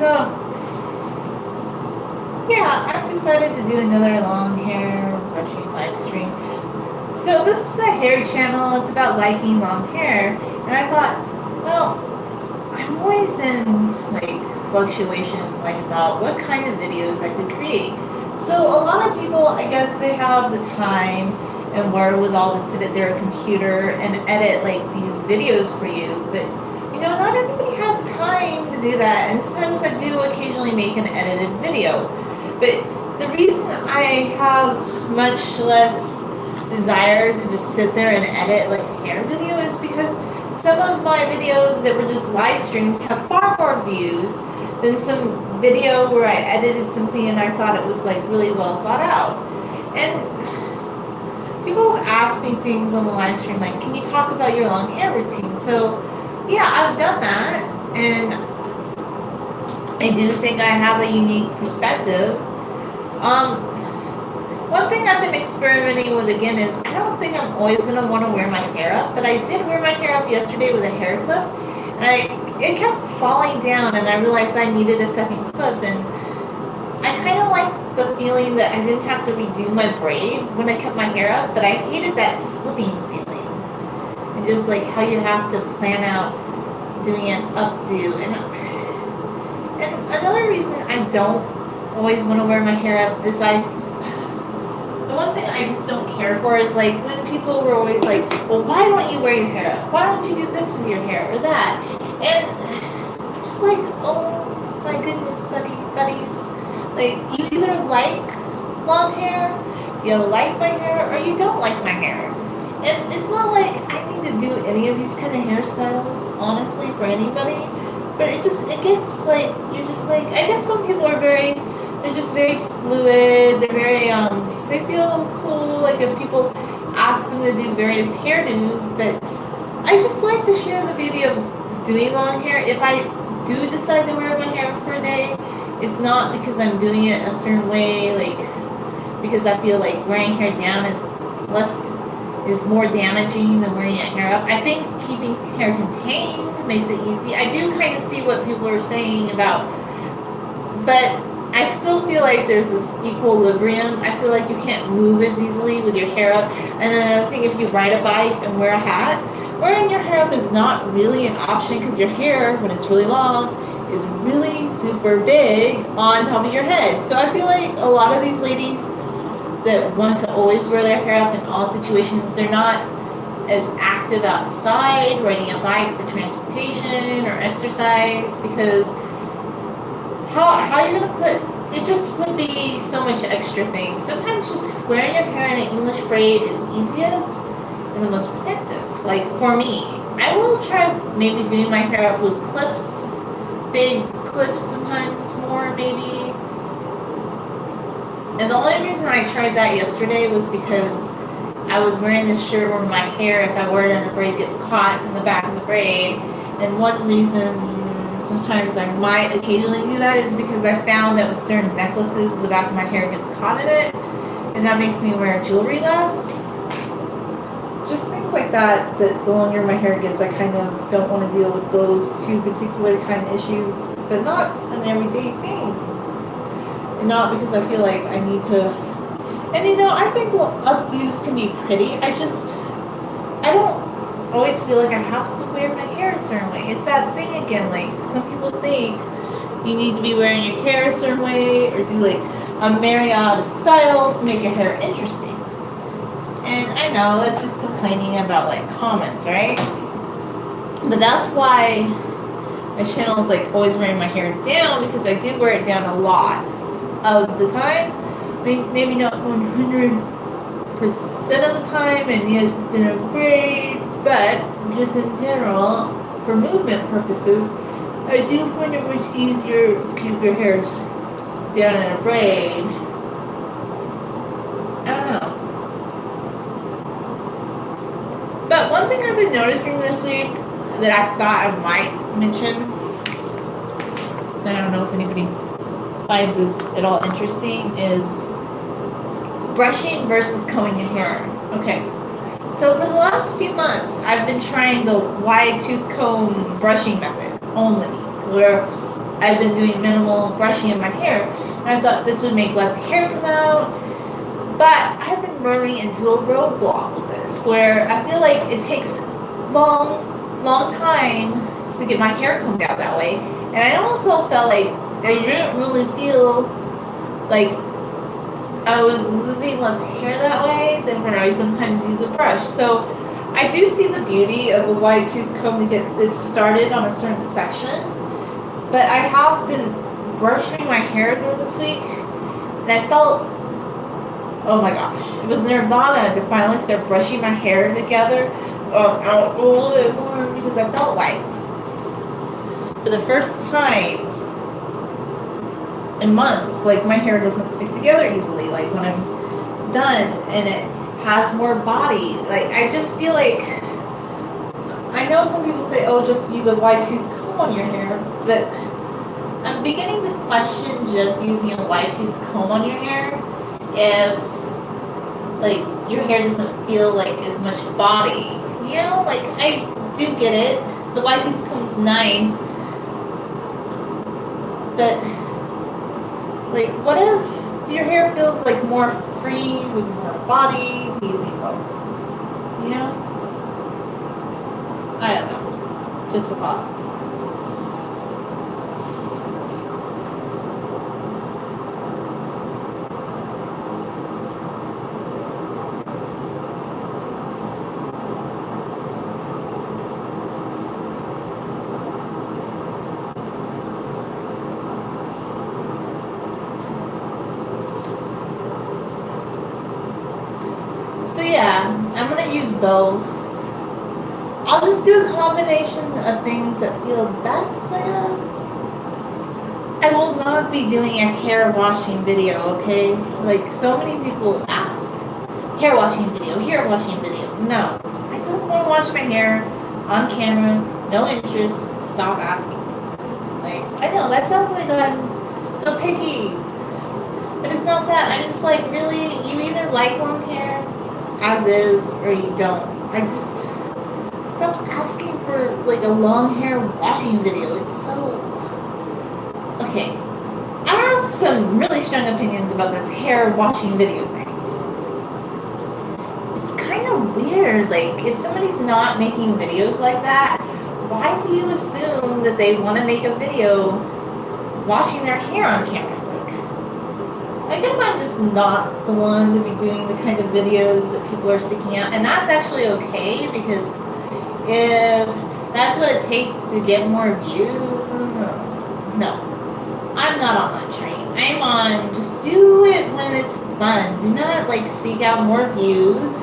So, yeah, I've decided to do another long hair brushing live stream. So this is a hair channel. It's about liking long hair, and I thought, well, I'm always in like fluctuation, like about what kind of videos I could create. So a lot of people, I guess, they have the time and wherewithal to sit at their computer and edit like these videos for you, but not everybody has time to do that, and sometimes I do occasionally make an edited video. But the reason I have much less desire to just sit there and edit like a hair video is because some of my videos that were just live streams have far more views than some video where I edited something and I thought it was like really well thought out. And people have asked me things on the live stream like, can you talk about your long hair routine? So yeah, I've done that, and I do think I have a unique perspective. One thing I've been experimenting with again is I don't think I'm always going to want to wear my hair up, but I did wear my hair up yesterday with a hair clip, and it kept falling down, and I realized I needed a second clip, and I kind of like the feeling that I didn't have to redo my braid when I kept my hair up, but I hated that slipping feeling. And just like how you have to plan out doing an updo. And another reason I don't always want to wear my hair up is the one thing I just don't care for is like when people were always like, well, why don't you wear your hair up? Why don't you do this with your hair or that? And I'm just like, oh my goodness, buddies. Like, you either like long hair, you like my hair, or you don't like my hair. And it's not like I need to do any of these kind of hairstyles, honestly, for anybody. But it gets like, you're just like, I guess some people are they're just very fluid. They're very, they feel cool, like if people ask them to do various hairdos. But I just like to share the beauty of doing long hair. If I do decide to wear my hair for a day, it's not because I'm doing it a certain way, like, because I feel like wearing hair down is more damaging than wearing your hair up. I think keeping hair contained makes it easy. I do kind of see what people are saying about, but I still feel like there's this equilibrium. I feel like you can't move as easily with your hair up. And then another thing, if you ride a bike and wear a hat, wearing your hair up is not really an option because your hair, when it's really long, is really super big on top of your head. So I feel like a lot of these ladies that want to always wear their hair up in all situations, they're not as active outside riding a bike for transportation or exercise, because how are you going to put, it just would be so much extra things. Sometimes just wearing your hair in an English braid is easiest and the most protective. Like for me, I will try maybe doing my hair up with clips, big clips sometimes more maybe. And the only reason I tried that yesterday was because I was wearing this shirt where my hair, if I wear it in a braid, gets caught in the back of the braid. And one reason sometimes I might occasionally do that is because I found that with certain necklaces, the back of my hair gets caught in it. And that makes me wear jewelry less. Just things like that, that the longer my hair gets, I kind of don't want to deal with those two particular kind of issues. But not an everyday thing. And not because I feel like I need to. And I think updos can be pretty. I don't always feel like I have to wear my hair a certain way. It's that thing again, like some people think you need to be wearing your hair a certain way or do like a myriad of styles to make your hair interesting. And I know that's just complaining about like comments, right? But that's why my channel is like always wearing my hair down, because I do wear it down a lot of the time. I mean, maybe not 100% of the time, and yes, it's in a braid, but just in general, for movement purposes, I do find it much easier to keep your hair down in a braid. I don't know. But one thing I've been noticing this week that I thought I might mention, and I don't know if anybody finds this at all interesting, is brushing versus combing your hair. Okay, so for the last few months, I've been trying the wide tooth comb brushing method only, where I've been doing minimal brushing of my hair, and I thought this would make less hair come out. But I've been running into a roadblock with this, where I feel like it takes long time to get my hair combed out that way. And I also felt like I didn't really feel like I was losing less hair that way than when I sometimes use a brush. So I do see the beauty of a wide tooth comb to get it started on a certain section. But I have been brushing my hair again this week, and I felt, oh my gosh, it was nirvana to finally start brushing my hair together out a little bit more, because I felt like for the first time in months, like my hair doesn't stick together easily, like when I'm done, and it has more body. Like I just feel like, I know some people say, oh, just use a wide tooth comb on your hair, but I'm beginning to question just using a wide tooth comb on your hair if like your hair doesn't feel like as much body. You know, like I do get it. The wide tooth comb's nice, but like what if your hair feels like more free with more body using both? You know? I don't know. Just a thought. So yeah, I'm gonna use both. I'll just do a combination of things that feel best, I guess. I will not be doing a hair washing video, okay? Like so many people ask, hair washing video. No, I don't want to wash my hair on camera. No interest. Stop asking. Like I know that sounds like I'm so picky, but it's not that. I'm just like, really, you either like long hair as is or you don't. I just stop asking for like a long hair washing video. It's so okay. I have some really strong opinions about this hair washing video thing. It's kind of weird. Like if somebody's not making videos like that, why do you assume that they want to make a video washing their hair on camera? I guess I'm just not the one to be doing the kind of videos that people are seeking out. And that's actually okay, because if that's what it takes to get more views, no. I'm not on that train. I'm on just do it when it's fun. Do not like seek out more views.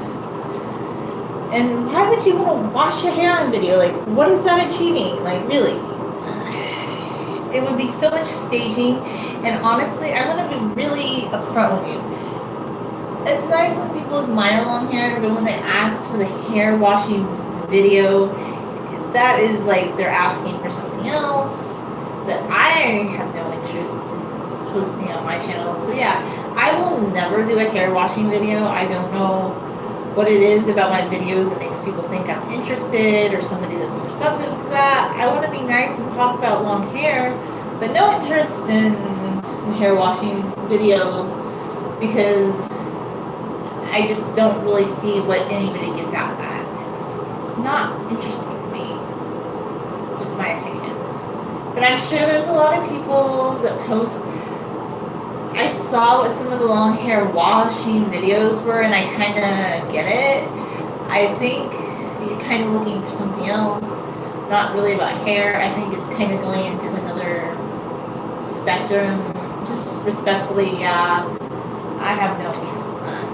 And why would you want to wash your hair on video? Like what is that achieving? Like really? It would be so much staging, and honestly, I want to be really upfront with you. It's nice when people admire long hair, but when they ask for the hair washing video, that is like they're asking for something else that I have no interest in posting on my channel. So yeah, I will never do a hair washing video. I don't know what it is about my videos that makes people think I'm interested or somebody that's receptive to that. I want to be nice and talk about long hair, but no interest in the hair washing video, because I just don't really see what anybody gets out of that. It's not interesting to me, just my opinion. But I'm sure there's a lot of people that post. I saw what some of the long hair washing videos were, and I kind of get it. I think you're kind of looking for something else, not really about hair. I think it's kind of going into another spectrum. Just respectfully, yeah, I have no interest in that.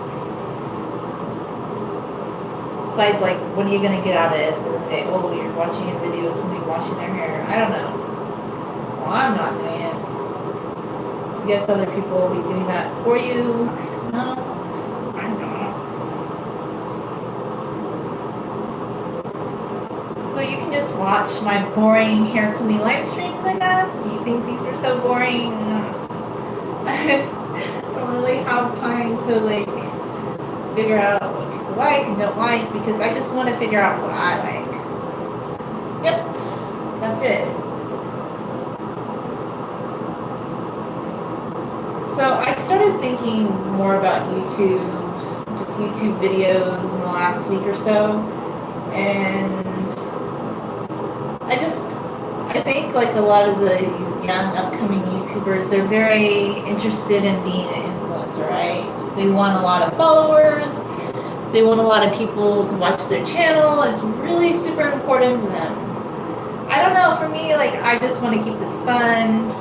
Besides, like, what are you going to get out of it? Oh, you're watching a video of somebody washing their hair. I don't know. Well, I'm not doing it. I guess other people will be doing that for you. I don't know. So you can just watch my boring hair combing live streams, I guess. If you think these are so boring, I don't really have time to like figure out what people like and don't like, because I just want to figure out what I like. Yep, that's it. So I started thinking more about YouTube, just YouTube videos in the last week or so, and I think like a lot of these young upcoming YouTubers, they're very interested in being an influencer, right? They want a lot of followers, they want a lot of people to watch their channel. It's really super important to them. I don't know, for me, like, I just want to keep this fun.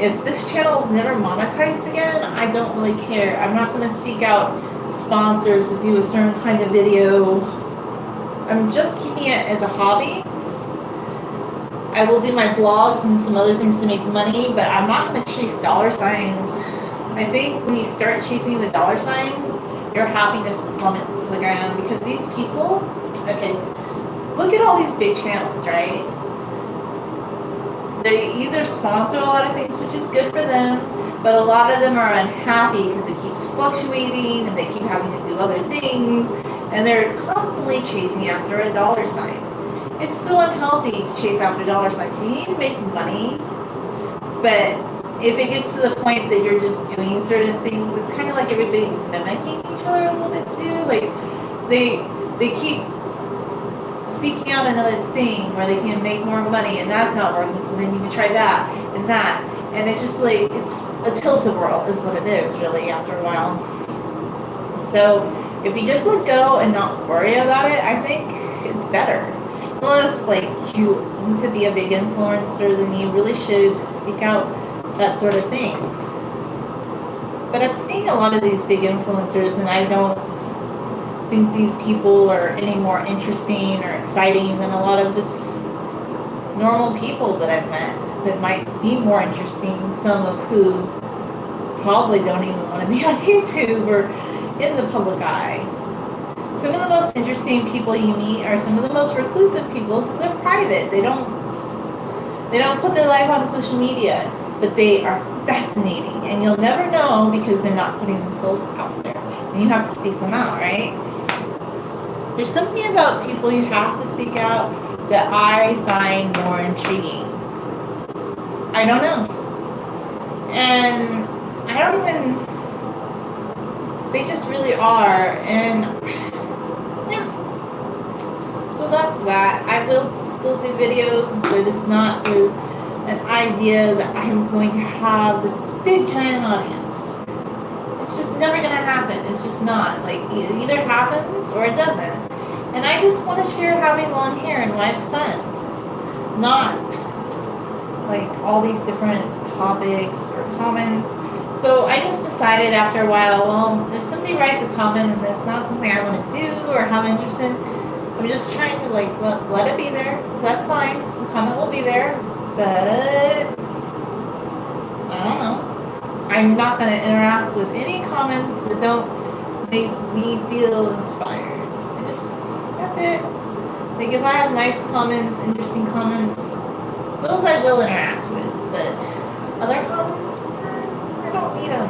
If this channel is never monetized again, I don't really care. I'm not going to seek out sponsors to do a certain kind of video. I'm just keeping it as a hobby. I will do my blogs and some other things to make money, but I'm not going to chase dollar signs. I think when you start chasing the dollar signs, your happiness plummets to the ground, because these people, okay, look at all these big channels, right? They either sponsor a lot of things, which is good for them, but a lot of them are unhappy because it keeps fluctuating and they keep having to do other things, and they're constantly chasing after a dollar sign. It's so unhealthy to chase after dollar signs. You need to make money, but if it gets to the point that you're just doing certain things, it's kind of like everybody's mimicking each other a little bit too. Like they keep seeking out another thing where they can make more money, and that's not working, so they need to try that and that, and it's just like, it's a tilt-a-whirl is what it is really after a while. So if you just let go and not worry about it, I think it's better. Unless like you want to be a big influencer, then you really should seek out that sort of thing. But I've seen a lot of these big influencers, and I don't think these people are any more interesting or exciting than a lot of just normal people that I've met that might be more interesting, some of who probably don't even want to be on YouTube or in the public eye. Some of the most interesting people you meet are some of the most reclusive people because they're private. They don't put their life on social media, but they are fascinating, and you'll never know because they're not putting themselves out there, and you have to seek them out, right? There's something about people you have to seek out that I find more intriguing. I don't know, and I don't even, they just really are, and so that's that. I will still do videos, but it's not with an idea that I'm going to have this big giant audience. It's just never going to happen. It's just not. Like, it either happens or it doesn't. And I just want to share having long hair and why it's fun. Not like all these different topics or comments. So I just decided after a while, well, if somebody writes a comment and it's not something I want to do or have interest in, I'm just trying to like let it be there. That's fine. The comment will be there, but I don't know. I'm not going to interact with any comments that don't make me feel inspired. That's it. Like if I have nice comments, interesting comments, those I will interact with, but other comments, I don't need them.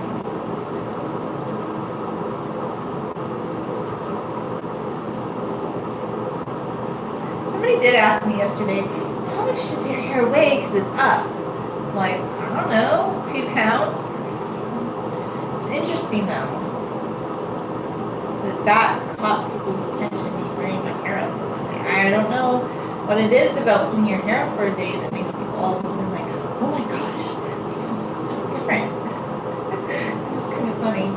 Somebody did ask me yesterday, how much does your hair weigh because it's up? I'm like, I don't know, 2 pounds? It's interesting though, that caught people's attention, me wearing my hair up for one day. I don't know what it is about putting your hair up for a day that makes people all of a sudden like, oh my gosh, it makes something so different. It's just kind of funny.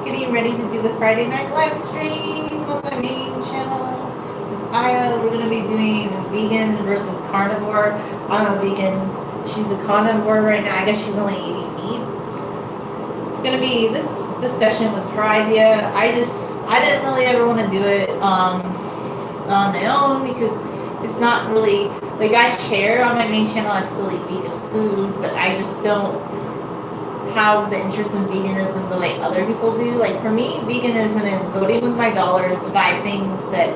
Getting ready to do the Friday night live stream on my main channel. With Aya, we're going to be doing vegan versus carnivore. I'm a vegan. She's a carnivore right now. I guess she's only eating meat. It's going to be, this discussion was her idea. I didn't really ever want to do it on my own because it's not really, like I share on my main channel, I still eat vegan food, but I just don't have the interest in veganism the way other people do. Like for me, veganism is voting with my dollars to buy things that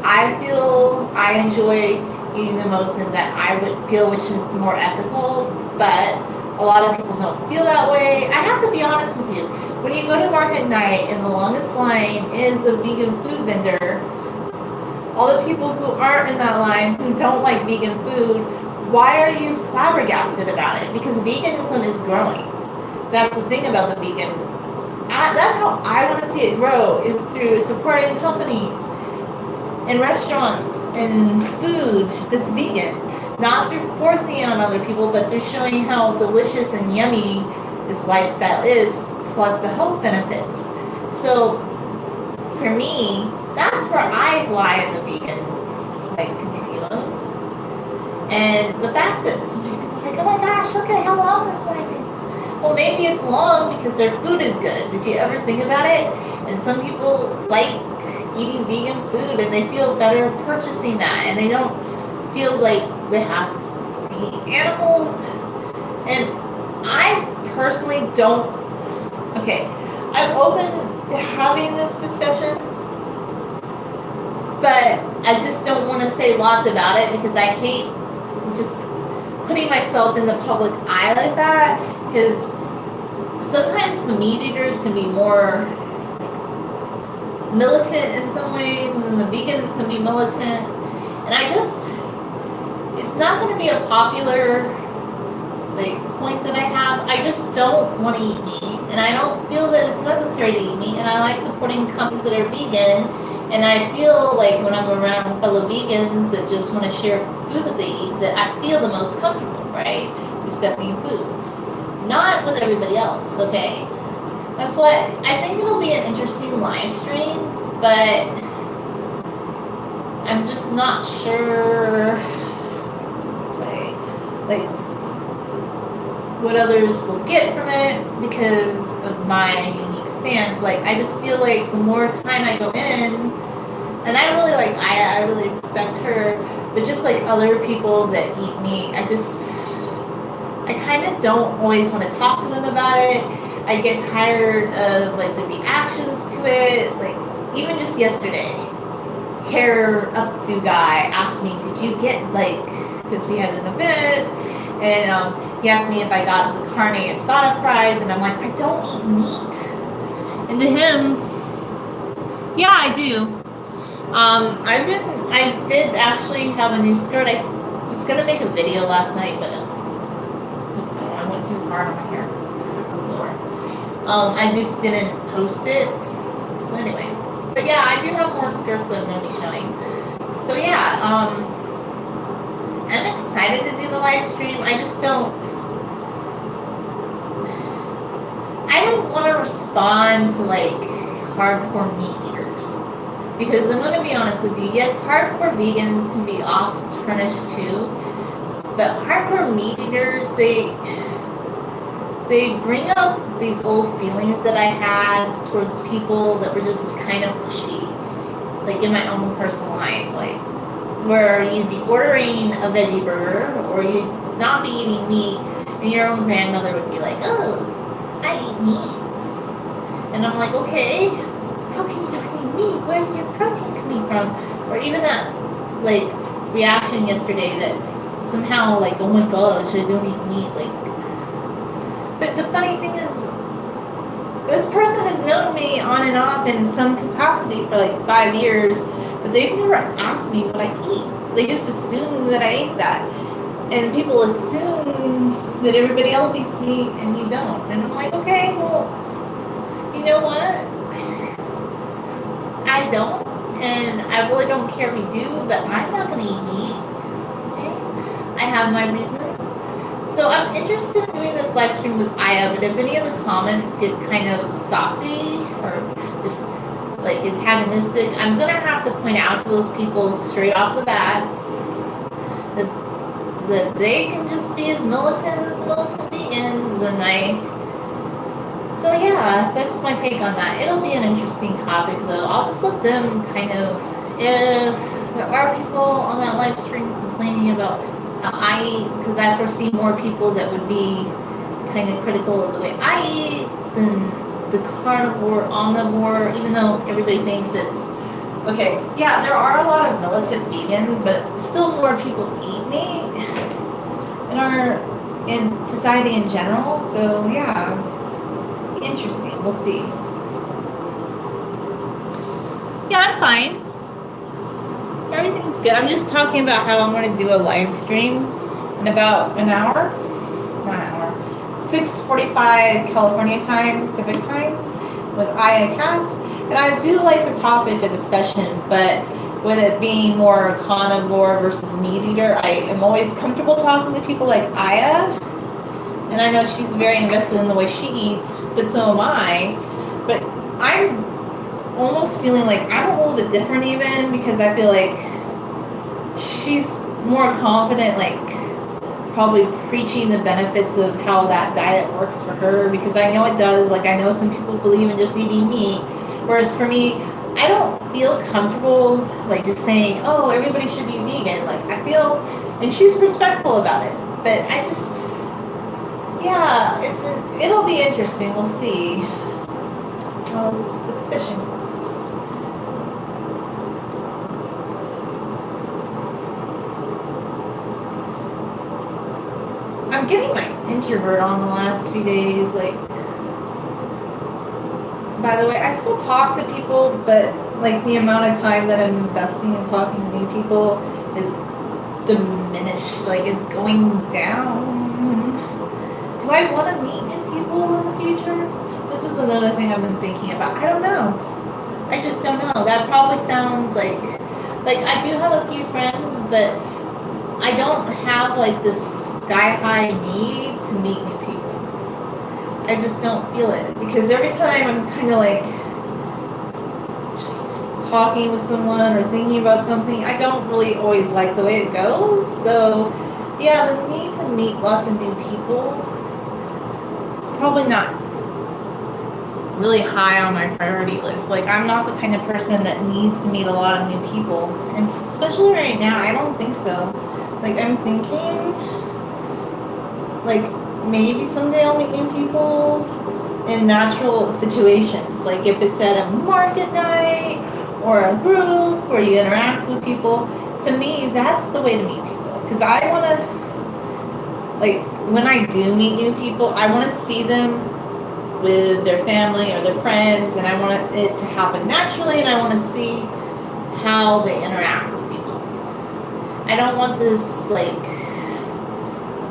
I feel I enjoy eating the most and that I would feel which is more ethical, but a lot of people don't feel that way. I have to be honest with you. When you go to market night and the longest line is a vegan food vendor, all the people who aren't in that line who don't like vegan food, why are you flabbergasted about it? Because veganism is growing. That's the thing about the vegan. That's how I want to see it grow, is through supporting companies and restaurants and food that's vegan. Not through forcing it on other people, but through showing how delicious and yummy this lifestyle is, plus the health benefits. So for me, that's where I lie in the vegan continuum. And the fact that some people are like, oh my gosh, look at how long this line is. Well, maybe it's long because their food is good. Did you ever think about it? And some people like eating vegan food and they feel better purchasing that, and they don't feel like they have to eat animals. And I personally don't. Okay, I'm open to having this discussion, but I just don't want to say lots about it because I hate just putting myself in the public eye like that, because sometimes the meat eaters can be more militant in some ways, and then the vegans can be militant, and it's not going to be a popular point that I have. I just don't want to eat meat, and I don't feel that it's necessary to eat meat, and I like supporting companies that are vegan, and I feel like when I'm around fellow vegans that just want to share food that they eat, that I feel the most comfortable, right, discussing food. Not with everybody else, okay? That's what, I think it'll be an interesting live stream, but I'm just not sure what others will get from it because of my unique stance. I just feel like the more time I go in, and I really like Aya, I really respect her, but just like other people that eat meat, I kind of don't always want to talk to them about it. I get tired of the reactions to it. Even just yesterday, hair updo guy asked me, did you get because we had an event, and he asked me if I got the carne asada fries, and I'm like, I don't eat meat. And to him, yeah, I do. I did actually have a new skirt. I was gonna make a video last night, but I went too hard on my hair. I was slower. I just didn't post it. So anyway, but yeah, I do have more skirts that I'm gonna be showing. So yeah, I'm excited to do the live stream. I don't want to respond to hardcore meat eaters, because I'm going to be honest with you. Yes, hardcore vegans can be off-trenish too, but hardcore meat eaters, they bring up these old feelings that I had towards people that were just kind of pushy, in my own personal life, where you'd be ordering a veggie burger or you'd not be eating meat, and your own grandmother would be like, oh, I eat meat. And I'm like, okay, how can you not eat meat? Where's your protein coming from? Or even that reaction yesterday that somehow oh my gosh, I don't eat meat. But the funny thing is, this person has known me on and off in some capacity for 5 years, but they've never asked me what I eat. They just assume that I ate that. And people assume that everybody else eats meat and you don't. And I'm like, okay, well, you know what? I don't, and I really don't care if you do, but I'm not going to eat meat. Okay? I have my reasons. So I'm interested in doing this live stream with Aya, but if any of the comments get kind of saucy or just antagonistic, I'm going to have to point out to those people straight off the bat that they can just be as militant vegans, so yeah, that's my take on that. It'll be an interesting topic though. I'll just let them if there are people on that live stream complaining about how I eat, because I foresee more people that would be kind of critical of the way I eat than the carnivore, omnivore, even though everybody thinks it's okay. Yeah, there are a lot of militant vegans, but still more people eat meat in society in general. So yeah, interesting. We'll see. Yeah, I'm fine. Everything's good. I'm just talking about how I'm going to do a live stream in about an hour. Not an hour. 6:45 California time, Pacific time, with Aya Katz. And I do like the topic of discussion, but with it being more carnivore versus meat eater, I am always comfortable talking to people like Aya. And I know she's very invested in the way she eats, but so am I. But I'm almost feeling like I'm a little bit different even, because I feel like she's more confident, like probably preaching the benefits of how that diet works for her, because I know it does. Like, I know some people believe in just eating meat, whereas for me, I don't feel comfortable like just saying, oh, everybody should be vegan. Like, I feel, and she's respectful about it, but I just, yeah, it'll be interesting. We'll see how this discussion goes. I'm getting my introvert on the last few days. Like, by the way, I still talk to people, but like the amount of time that I'm investing in talking to new people is diminished. Like, it's going down. Do I want to meet new people in the future? This is another thing I've been thinking about. I don't know. I just don't know. That probably sounds like I do have a few friends, but I don't have like this sky-high need to meet new people. I just don't feel it, because every time I'm kind of like just talking with someone or thinking about something, I don't really always like the way it goes. So yeah, the need to meet lots of new people is probably not really high on my priority list. Like, I'm not the kind of person that needs to meet a lot of new people, and especially right now, I don't think so. Like, I'm thinking, like, maybe someday I'll meet new people in natural situations. Like, if it's at a market night or a group where you interact with people, to me, that's the way to meet people. Because I want to, like, when I do meet new people, I want to see them with their family or their friends, and I want it to happen naturally, and I want to see how they interact with people. I don't want this, like,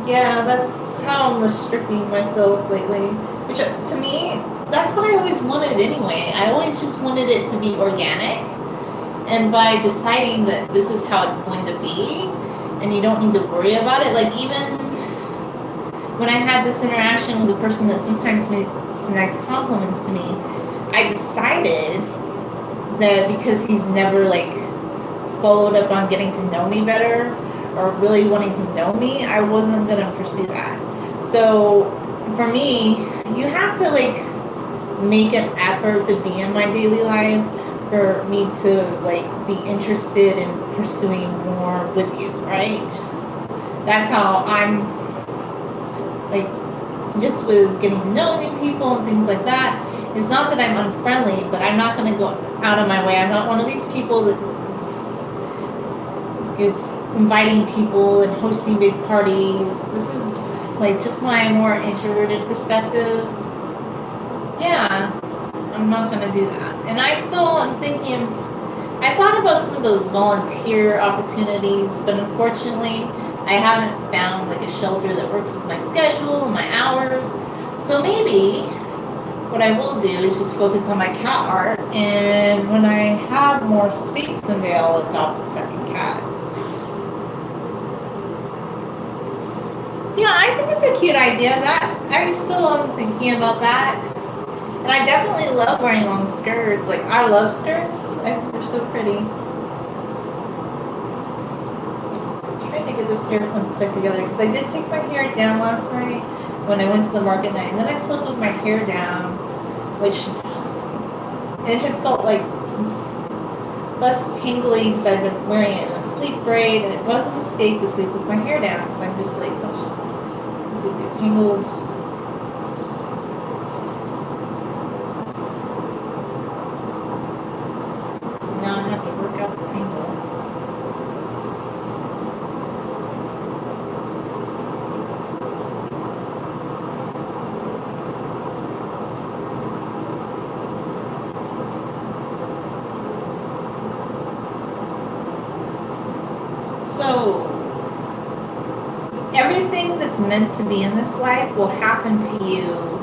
yeah, that's how I'm restricting myself lately, which to me, that's what I always wanted anyway. I always just wanted it to be organic, and by deciding that this is how it's going to be, and you don't need to worry about it, like, even when I had this interaction with a person that sometimes makes nice compliments to me, I decided that because he's never like followed up on getting to know me better or really wanting to know me, I wasn't gonna pursue that. So for me, you have to like make an effort to be in my daily life for me to like be interested in pursuing more with you, right? That's how I'm like, just with getting to know new people and things like that. It's not that I'm unfriendly, but I'm not going to go out of my way. I'm not one of these people that is inviting people and hosting big parties. This is like just my more introverted perspective. Yeah, I'm not going to do that. And I still am thinking, I thought about some of those volunteer opportunities, but unfortunately, I haven't found like a shelter that works with my schedule and my hours. So maybe what I will do is just focus on my cat art, and when I have more space someday, I'll adopt a second cat. Yeah, I think it's a cute idea. That I still am thinking about that. And I definitely love wearing long skirts. Like, I love skirts. I think they're so pretty. To get this hair unstuck together, because I did take my hair down last night when I went to the market night, and then I slept with my hair down, which it had felt like less tingly because I'd been wearing it in a sleep braid, and it was a mistake to sleep with my hair down because I'm just like, oh, it did get tangled. Now I have to work out the tangle. everything that's meant to be in this life will happen to you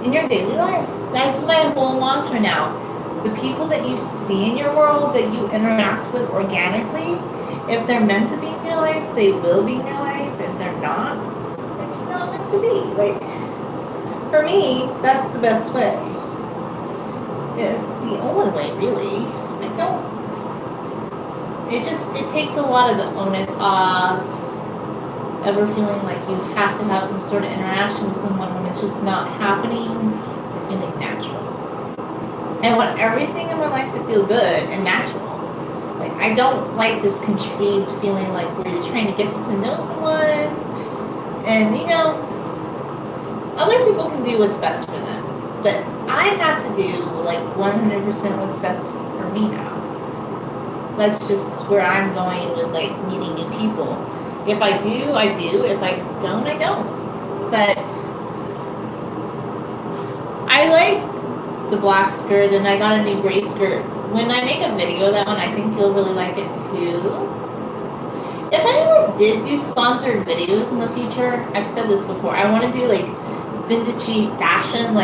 in your daily life. That's my whole mantra now. The people that you see in your world, that you interact with organically, if they're meant to be in your life, they will be in your life. If they're not, they're just not meant to be. Like, for me, that's the best way. The only way, really. It takes a lot of the onus off ever feeling like you have to have some sort of interaction with someone when it's just not happening or feeling natural. I want everything in my life to feel good and natural. Like, I don't like this contrived feeling like where you're trying to get to know someone and, other people can do what's best for them. But I have to do, 100% what's best for me now. That's just where I'm going with, meeting new people. If I do, I do. If I don't, I don't. But I like the black skirt, and I got a new gray skirt. When I make a video of that one, I think you'll really like it too. If I ever did do sponsored videos in the future, I've said this before, I want to do vintagey fashion.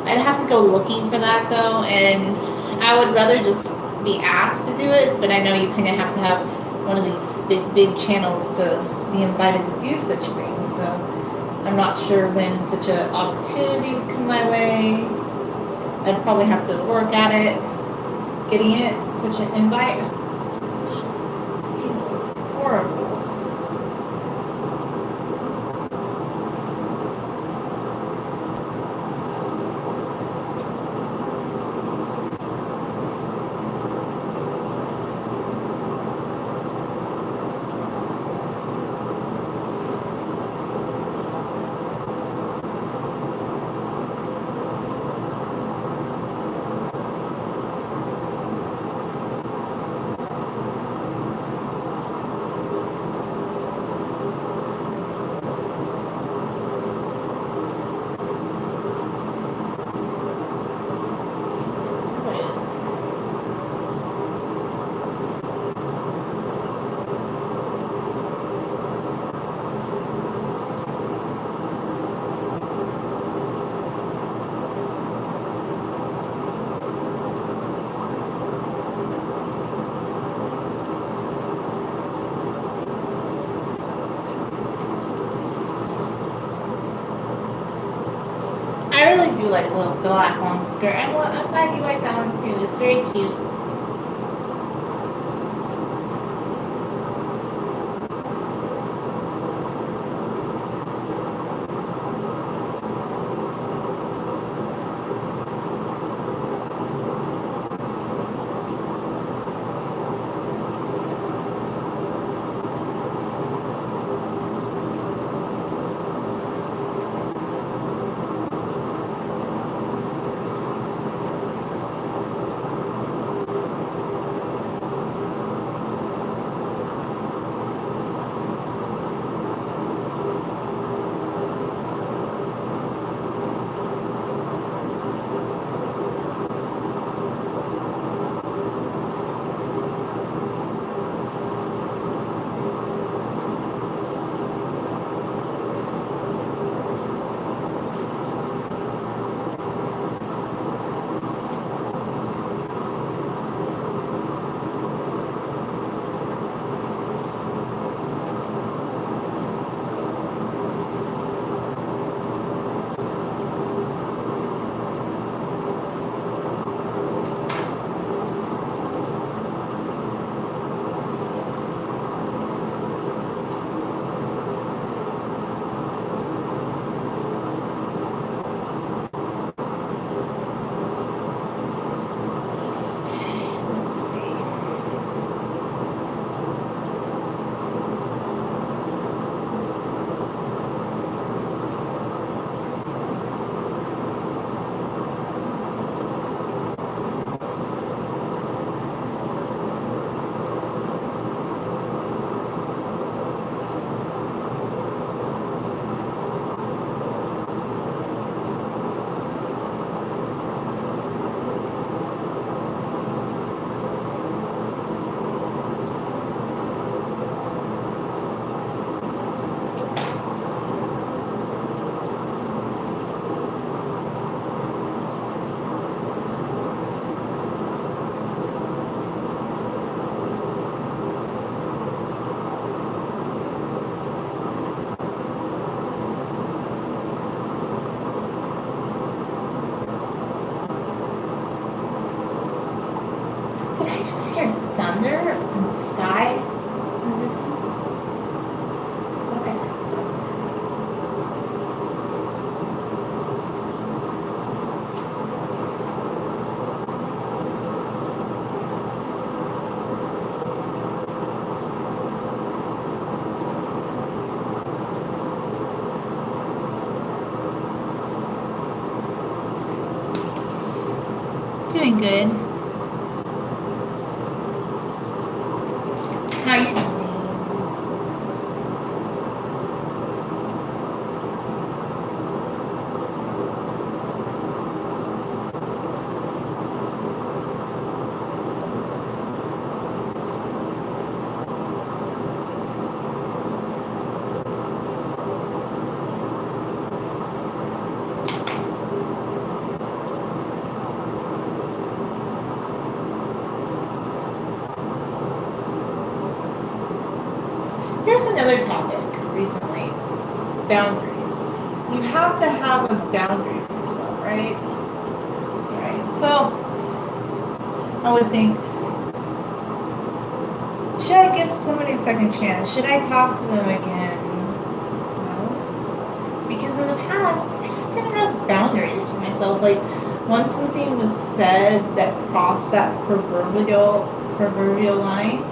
I'd have to go looking for that though, and I would rather just be asked to do it, but I know you kind of have to have one of these big channels to be invited to do such things, so I'm not sure when such an opportunity would come my way. I'd probably have to work at it, getting it, such an invite. This table is horrible. I really do like the black long skirt. I'm glad you like that one too. It's very cute. doing good. How you doing? Here's another topic recently. Boundaries. You have to have a boundary for yourself, right? Right. So I would think, should I give somebody a second chance? Should I talk to them again? No. Because in the past, I just didn't have boundaries for myself. Like, once something was said that crossed that proverbial line,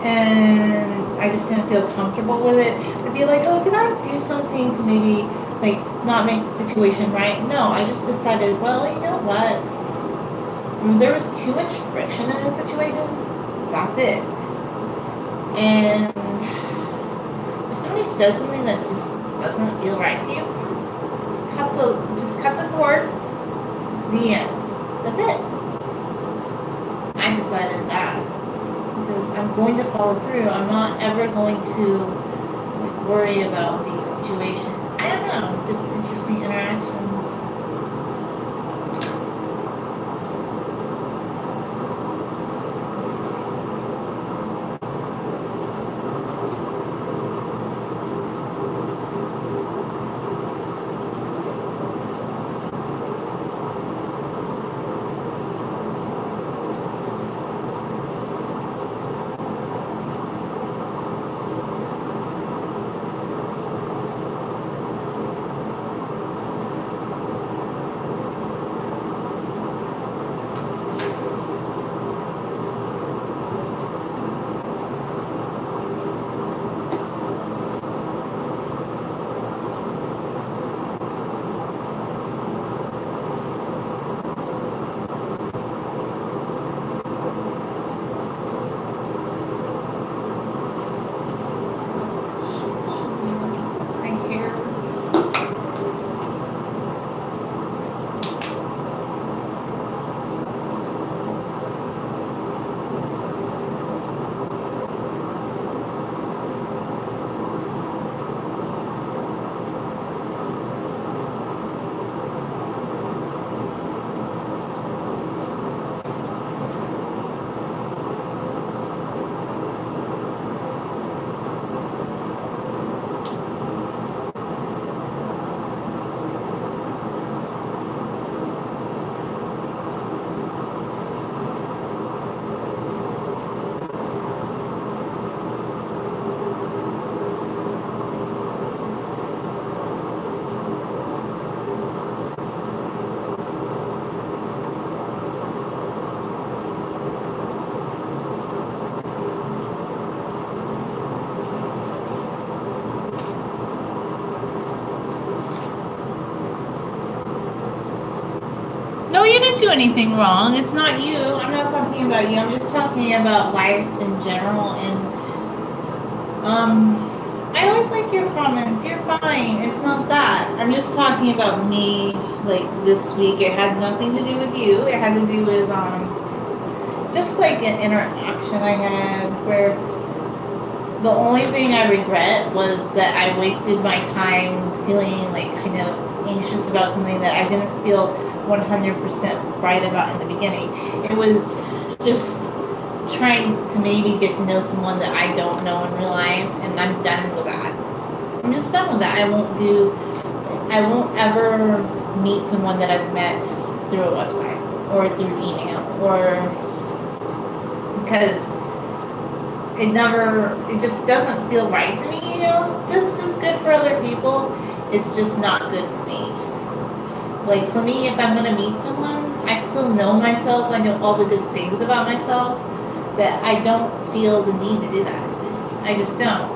and I just didn't feel comfortable with it, I'd be like, oh, did I do something to maybe, like, not make the situation right? No, I just decided, well, you know what? There was too much friction in the situation. That's it. And if somebody says something that just doesn't feel right to you, cut the cord. The end. That's it. I decided that because I'm going to follow through. I'm not ever going to worry about these situations. I don't know. Just interesting interactions. No, you didn't do anything wrong. It's not you. I'm not talking about you. I'm just talking about life in general. And I always like your comments. You're fine. It's not that. I'm just talking about me. Like this week, it had nothing to do with you. It had to do with just like an interaction I had where the only thing I regret was that I wasted my time feeling like kind of anxious about something that I didn't feel 100% right about in the beginning. It was just trying to maybe get to know someone that I don't know in real life, and I'm done with that. I'm just done with that. I won't ever meet someone that I've met through a website or through email, or because it just doesn't feel right to me, you know? This is good for other people, it's just not good for me. Like, for me, if I'm gonna meet someone, I still know myself, I know all the good things about myself, that I don't feel the need to do that. I just don't.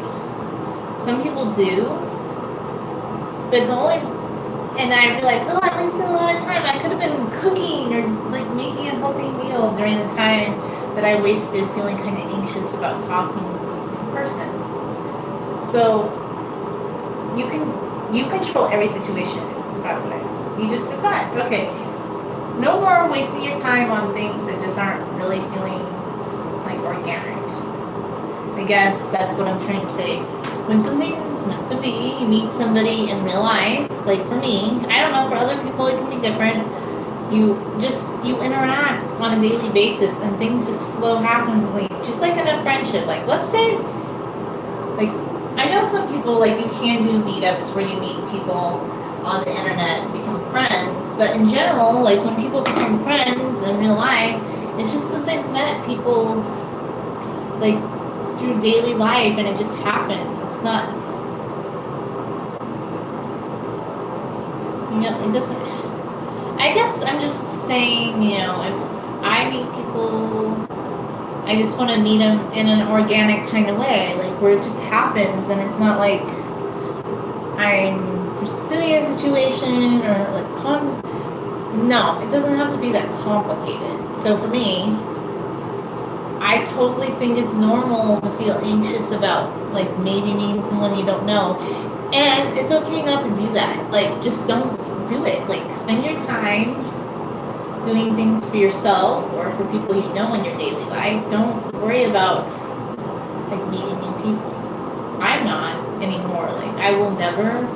Some people do, but And I realized, oh, I wasted a lot of time. I could have been cooking or like making a healthy meal during the time that I wasted feeling kind of anxious about talking to this new person. So you control every situation, by the way. You just decide, okay, no more wasting your time on things that just aren't really feeling like organic. I guess that's what I'm trying to say. When something's meant to be, you meet somebody in real life, like for me, I don't know, for other people it can be different. You interact on a daily basis and things just flow happily, just like in a friendship. Like let's say, like I know some people, like you can do meetups where you meet people on the internet to become friends, but in general, like when people become friends in real life, it's just because they've met people like through daily life and it just happens. It's not, it doesn't, I guess I'm just saying, if I meet people, I just want to meet them in an organic kind of way, like where it just happens and it's not like I'm pursuing a situation or like no, it doesn't have to be that complicated. So for me, I totally think it's normal to feel anxious about like maybe meeting someone you don't know, and it's okay not to do that. Like just don't do it. Like spend your time doing things for yourself or for people you know in your daily life. Don't worry about like meeting new people. I'm not anymore. Like I will never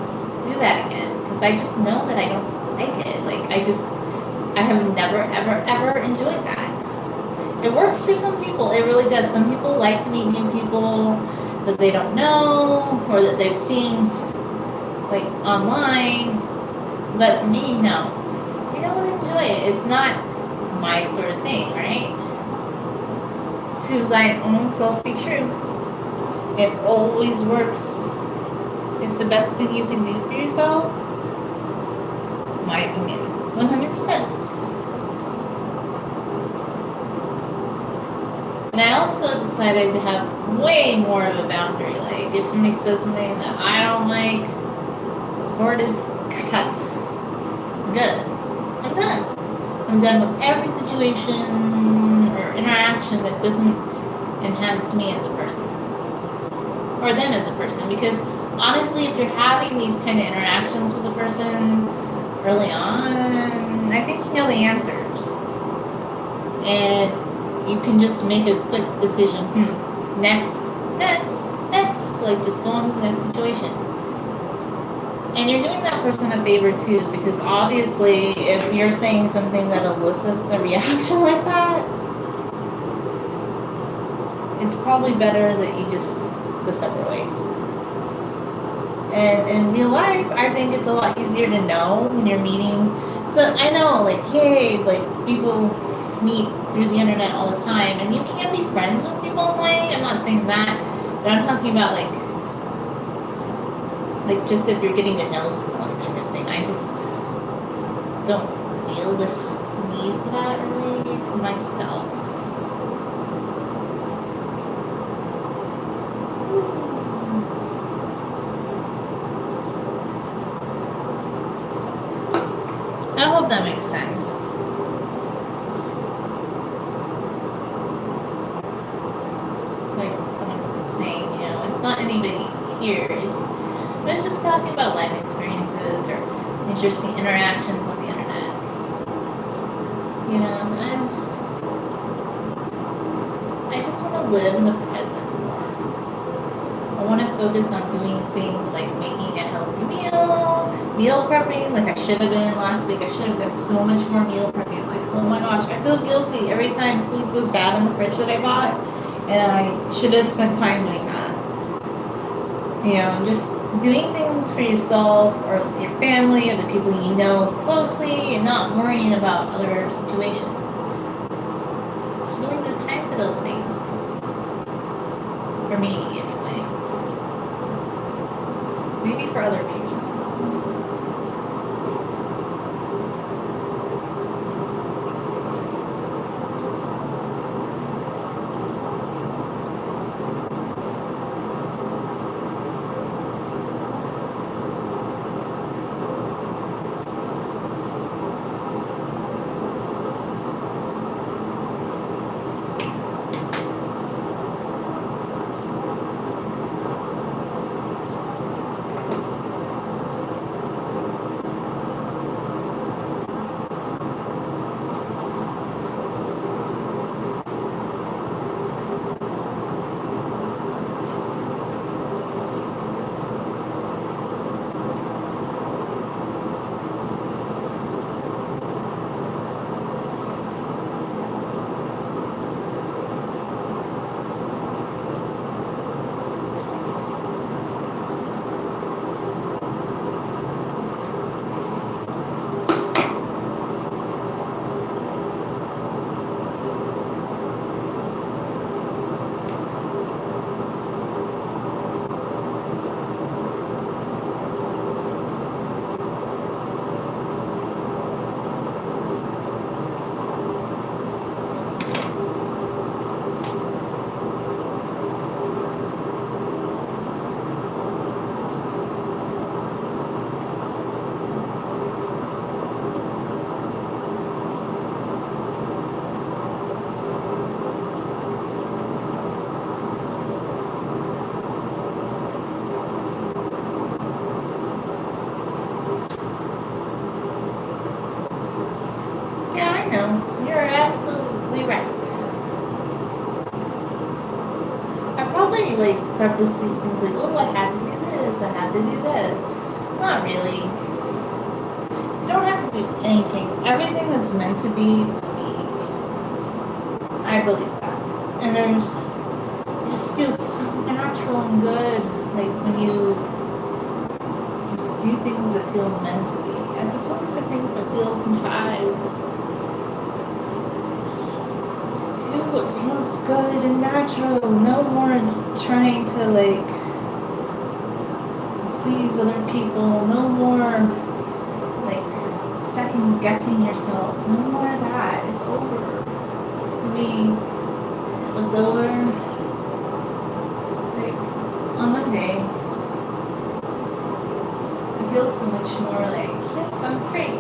do that again because I just know that I don't like it. Like I have never ever enjoyed that. It works for some people. It really does. Some people like to meet new people that they don't know or that they've seen like online. But for me, no. I don't enjoy it. It's not my sort of thing, right? To thine own self be true. It always works. It's the best thing you can do for yourself. My opinion. 100%. And I also decided to have way more of a boundary. Like, if somebody says something that I don't like, the cord is cut. Good. I'm done. I'm done with every situation or interaction that doesn't enhance me as a person. Or them as a person. Because, honestly, if you're having these kind of interactions with a person early on, I think you know the answers. And you can just make a quick decision. Next. Like, just go on to the next situation. And you're doing that person a favor, too, because obviously, if you're saying something that elicits a reaction like that, it's probably better that you just go separate ways. And in real life, I think it's a lot easier to know when you're meeting. So, I know, like, hey, like, people meet through the internet all the time, and you can be friends with people online. I'm not saying that, but I'm talking about like just if you're getting to know someone kind of thing. I just don't feel the need for that really for myself. I hope that makes sense. Not anybody here. I was just talking about life experiences or interesting interactions on the internet. I just want to live in the present more. I want to focus on doing things like making a healthy meal prepping, like I should have been last week. I should have done so much more meal prepping. Like, oh my gosh, I feel guilty every time food goes bad in the fridge that I bought, and I should have spent time doing that. Just doing things for yourself or your family or the people you know closely and not worrying about other situations. Just really no time for those things. For me, anyway. Maybe for other people. preface these things like, oh, I have to do this, I have to do that. Not really. You don't have to do anything. Everything that's meant to be, will be. I believe that. And it just feels so natural and good. Like when you just do things that feel meant to be, as opposed to things that feel contrived. Just do what feels good and natural. No more trying to like please other people. No more like second guessing yourself. No more of that. It's over. For me, it was over like on Monday. I feel so much more like, yes, I'm free.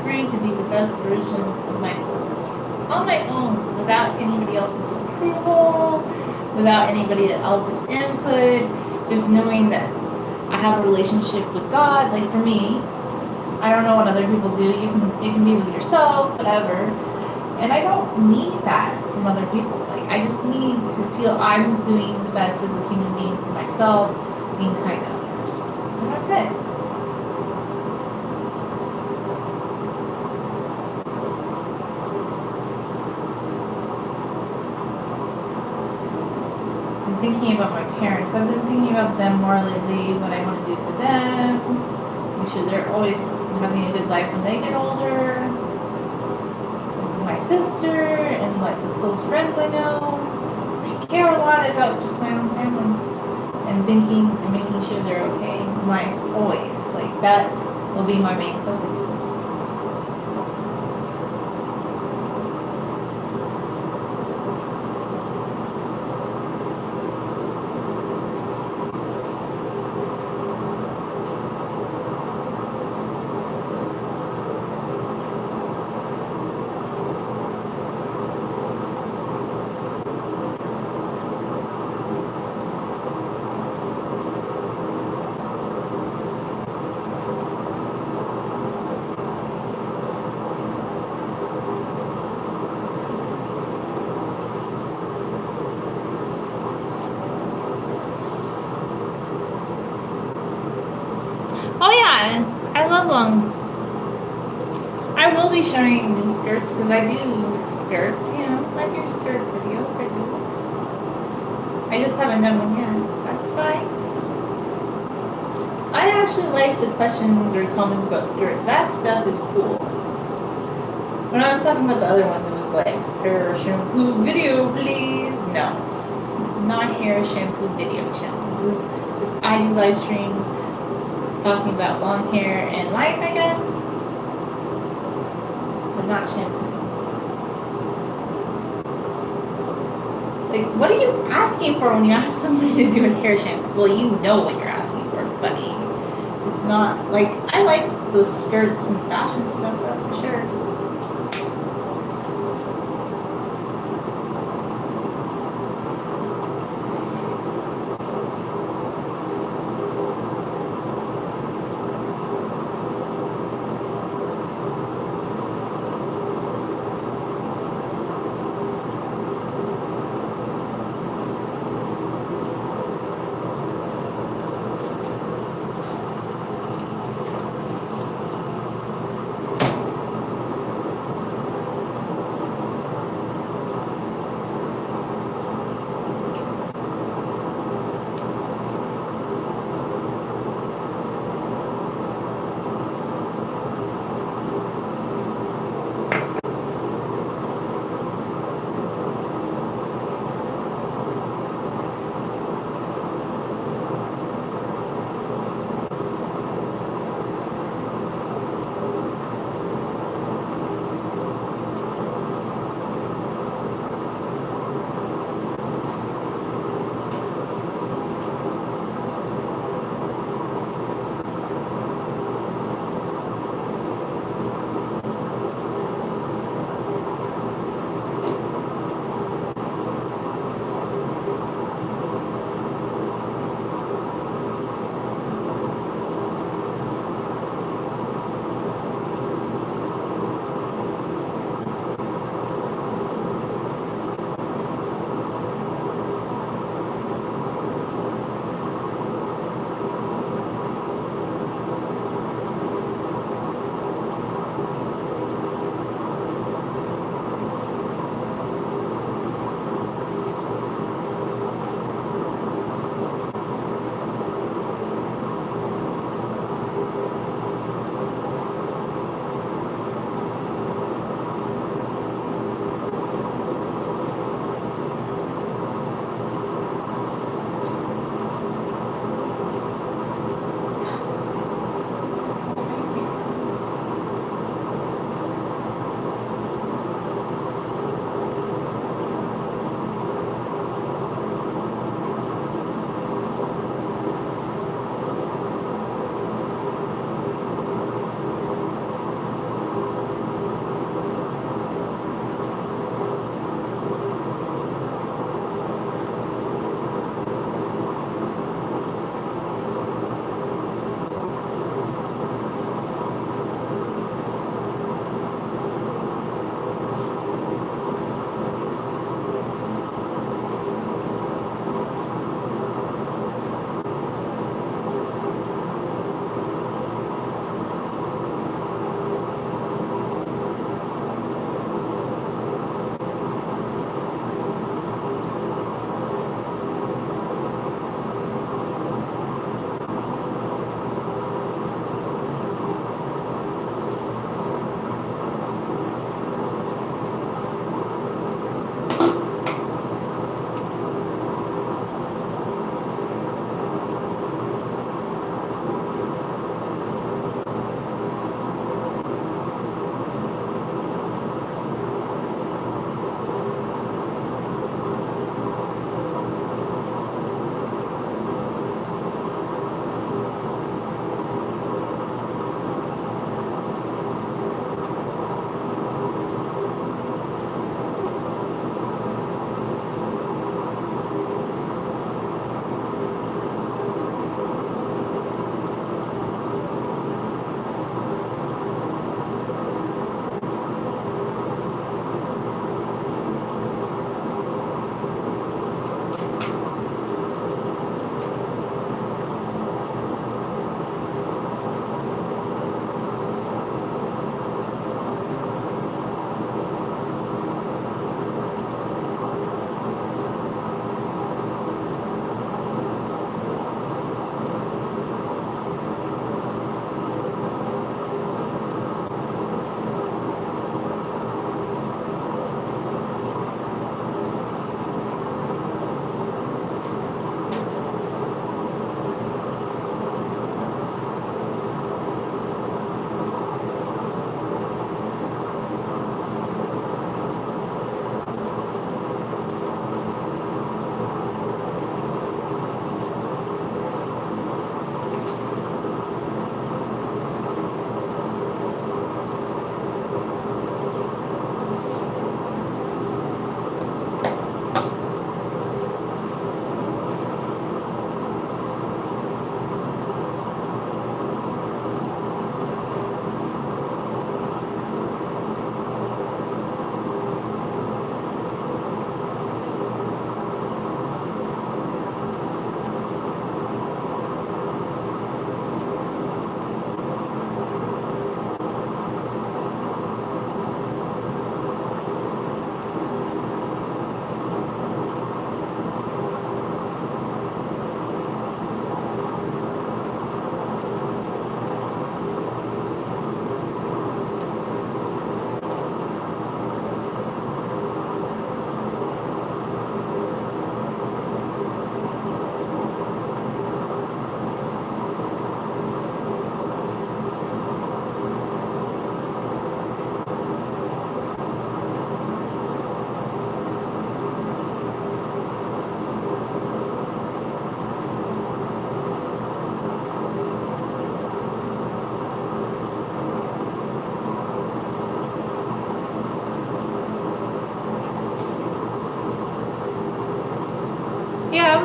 Free to be the best version of myself on my own, without anybody else's approval, without anybody else's input, just knowing that I have a relationship with God. Like for me, I don't know what other people do. You can be with yourself, whatever. And I don't need that from other people. Like I just need to feel I'm doing the best as a human being for myself, being kind to others. And that's it. I'm thinking about my parents. I've been thinking about them more lately, what I want to do for them. Make sure they're always having a good life when they get older. My sister and like the close friends I know. I care a lot about just my own family and thinking and making sure they're okay in life always. Like that will be my main focus. Oh yeah, I love lungs. I will be showing new skirts because I do skirts, I do skirt videos, I do. I just haven't done one yet. That's fine. I actually like the questions or comments about skirts. That stuff is cool. When I was talking about the other ones, it was like, hair shampoo video, please. No, this is not hair shampoo video channel. This is just I do live streams talking about long hair and life, I guess, but not shampoo. Like, what are you asking for when you ask somebody to do a hair shampoo? Well, you know what you're asking for, buddy. It's not like, I like the skirts and fashion stuff though, for sure.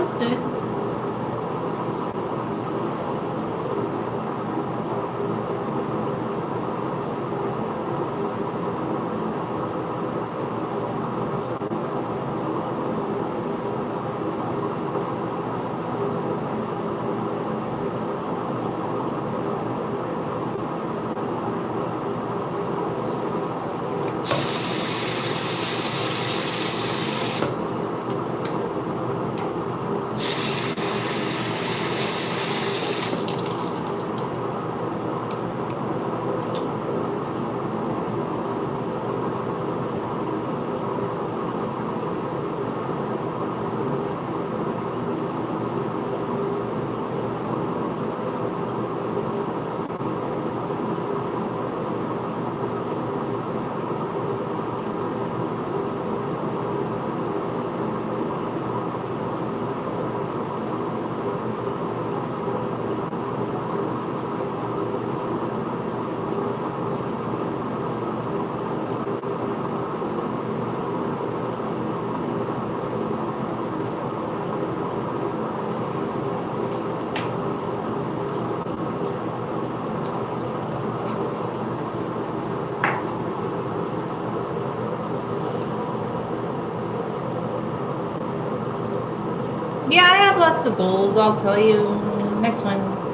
was good. Yeah, I have lots of goals. I'll tell you next one.